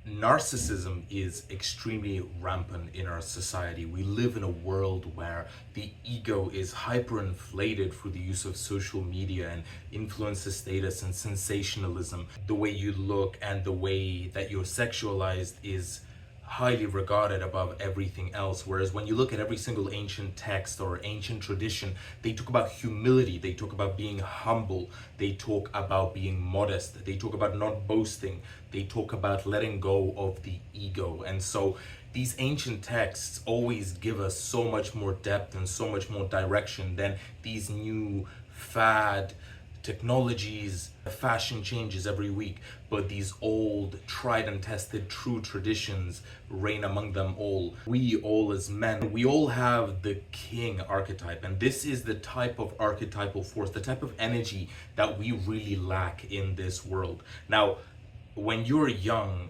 Narcissism is extremely rampant in our society. We live in a world where the ego is hyperinflated through the use of social media and influencer status and sensationalism. The way you look and the way that you're sexualized is highly regarded above everything else. Whereas when you look at every single ancient text or ancient tradition, they talk about humility, they talk about being humble, they talk about being modest, they talk about not boasting, they talk about letting go of the ego. And so these ancient texts always give us so much more depth and so much more direction than these new fad technologies. Fashion changes every week, but these old tried and tested true traditions reign among them all. We all as men, we all have the king archetype, and this is the type of archetypal force, the type of energy that we really lack in this world. Now, when you're young,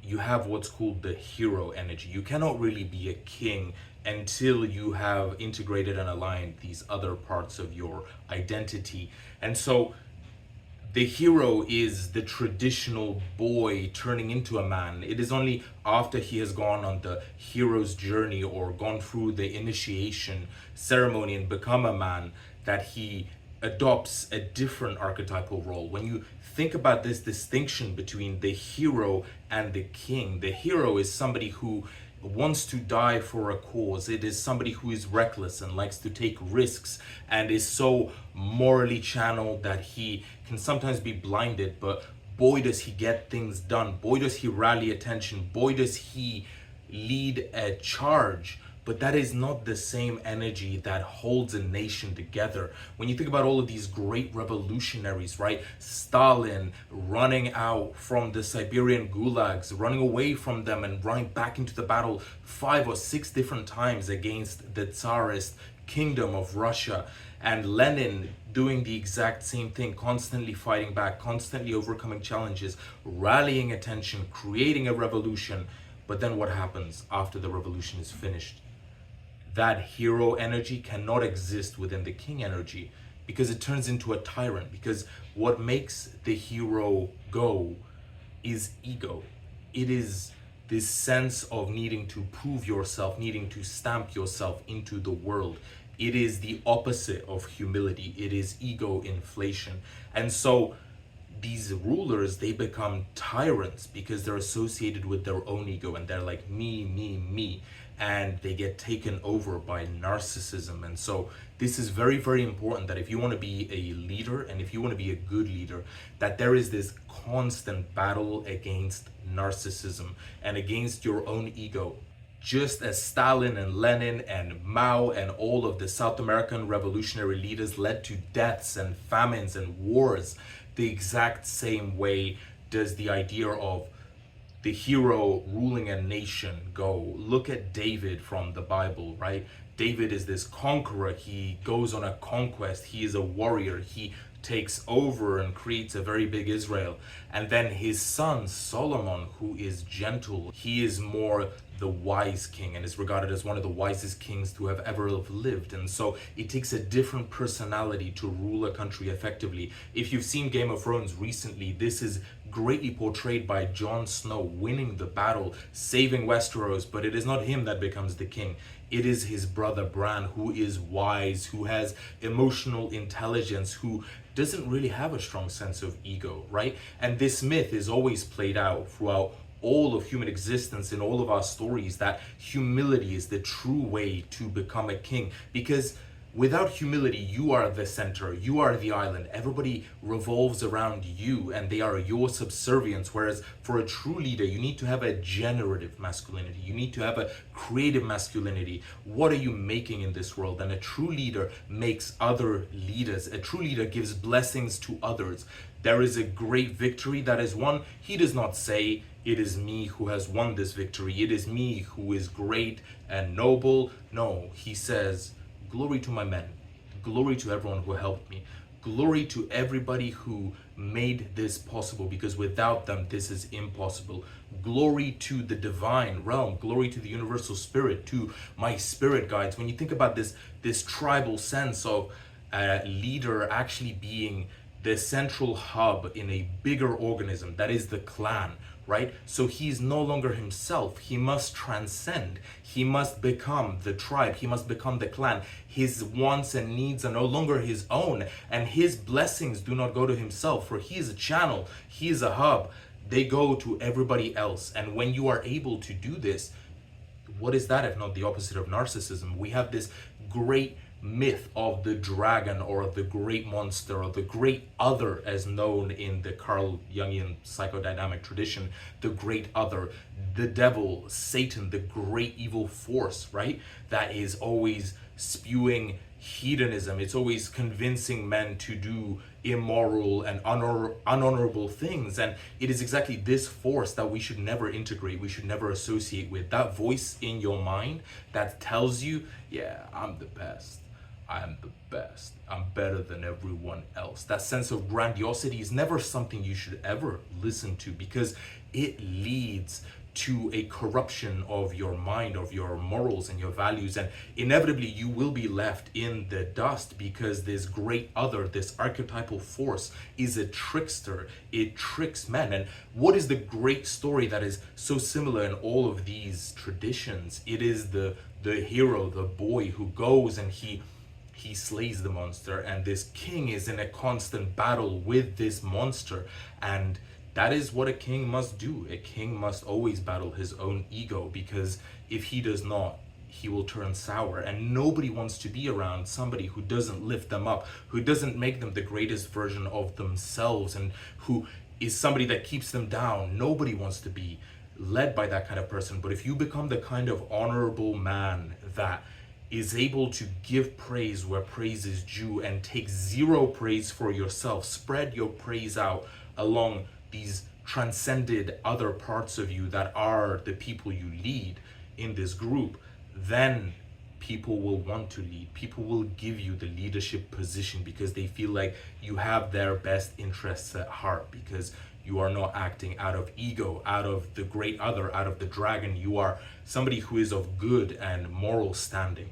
you have what's called the hero energy. You cannot really be a king until you have integrated and aligned these other parts of your identity. And so the hero is the traditional boy turning into a man. It is only after he has gone on the hero's journey or gone through the initiation ceremony and become a man that he adopts a different archetypal role. When you think about this distinction between the hero and the king, the hero is somebody who wants to die for a cause. It is somebody who is reckless and likes to take risks and is so morally channeled that he can sometimes be blinded, but boy does he get things done. Boy does he rally attention. Boy does he lead a charge. But that is not the same energy that holds a nation together. When you think about all of these great revolutionaries, right? Stalin running out from the Siberian gulags, running away from them and running back into the battle 5 or 6 different times against the Tsarist kingdom of Russia. And Lenin doing the exact same thing, constantly fighting back, constantly overcoming challenges, rallying attention, creating a revolution. But then what happens after the revolution is finished? That hero energy cannot exist within the king energy because it turns into a tyrant. Because what makes the hero go is ego. It is this sense of needing to prove yourself, needing to stamp yourself into the world. It is the opposite of humility. It is ego inflation. And so these rulers, they become tyrants because they're associated with their own ego and they're like me, me, me, and they get taken over by narcissism. And so this is very, very important that if you want to be a leader and if you want to be a good leader, that there is this constant battle against narcissism and against your own ego. Just as Stalin and Lenin and Mao and all of the South American revolutionary leaders led to deaths and famines and wars, the exact same way does the idea of the hero ruling a nation go. Look at David from the Bible, right? David is this conqueror. He goes on a conquest. He is a warrior. He takes over and creates a very big Israel. And then his son Solomon, who is gentle, he is more the wise king and is regarded as one of the wisest kings to have ever lived. And so it takes a different personality to rule a country effectively. If you've seen Game of Thrones recently, this is greatly portrayed by Jon Snow winning the battle, saving Westeros, but it is not him that becomes the king. It is his brother Bran, who is wise, who has emotional intelligence, who doesn't really have a strong sense of ego, right? And this myth is always played out throughout all of human existence in all of our stories, that humility is the true way to become a king. Because without humility, you are the center, you are the island, everybody revolves around you and they are your subservience. Whereas for a true leader, you need to have a generative masculinity, you need to have a creative masculinity. What are you making in this world? And a true leader makes other leaders. A true leader gives blessings to others. There is a great victory that is won. He does not say, it is me who has won this victory, it is me who is great and noble. No, he says, glory to my men, glory to everyone who helped me, glory to everybody who made this possible, because without them this is impossible. Glory to the divine realm, glory to the universal spirit, to my spirit guides. When you think about this tribal sense of a leader actually being the central hub in a bigger organism, that is the clan, right? So he's no longer himself. He must transcend. He must become the tribe. He must become the clan. His wants and needs are no longer his own, and his blessings do not go to himself, for he is a channel, he is a hub. They go to everybody else. And when you are able to do this, what is that if not the opposite of narcissism? We have this great myth of the dragon, or the great monster, or the great other, as known in the Carl Jungian psychodynamic tradition, the great other, the devil, Satan, the great evil force, right? That is always spewing hedonism. It's always convincing men to do immoral and unhonorable things. And it is exactly this force that we should never integrate, we should never associate with. That voice in your mind that tells you, yeah, I'm the best. I'm the best. I'm better than everyone else. That sense of grandiosity is never something you should ever listen to, because it leads to a corruption of your mind, of your morals and your values, and inevitably you will be left in the dust, because this great other, this archetypal force, is a trickster. It tricks men. And what is the great story that is so similar in all of these traditions? It is the hero, the boy who goes and he slays the monster, and this king is in a constant battle with this monster. And that is what a king must do. A king must always battle his own ego, because if he does not, he will turn sour. And nobody wants to be around somebody who doesn't lift them up, who doesn't make them the greatest version of themselves, and who is somebody that keeps them down. Nobody wants to be led by that kind of person. But if you become the kind of honorable man that is able to give praise where praise is due, and take zero praise for yourself, spread your praise out along these transcended other parts of you that are the people you lead in this group, then people will want to lead. People will give you the leadership position because they feel like you have their best interests at heart, because you are not acting out of ego, out of the great other, out of the dragon. You are somebody who is of good and moral standing.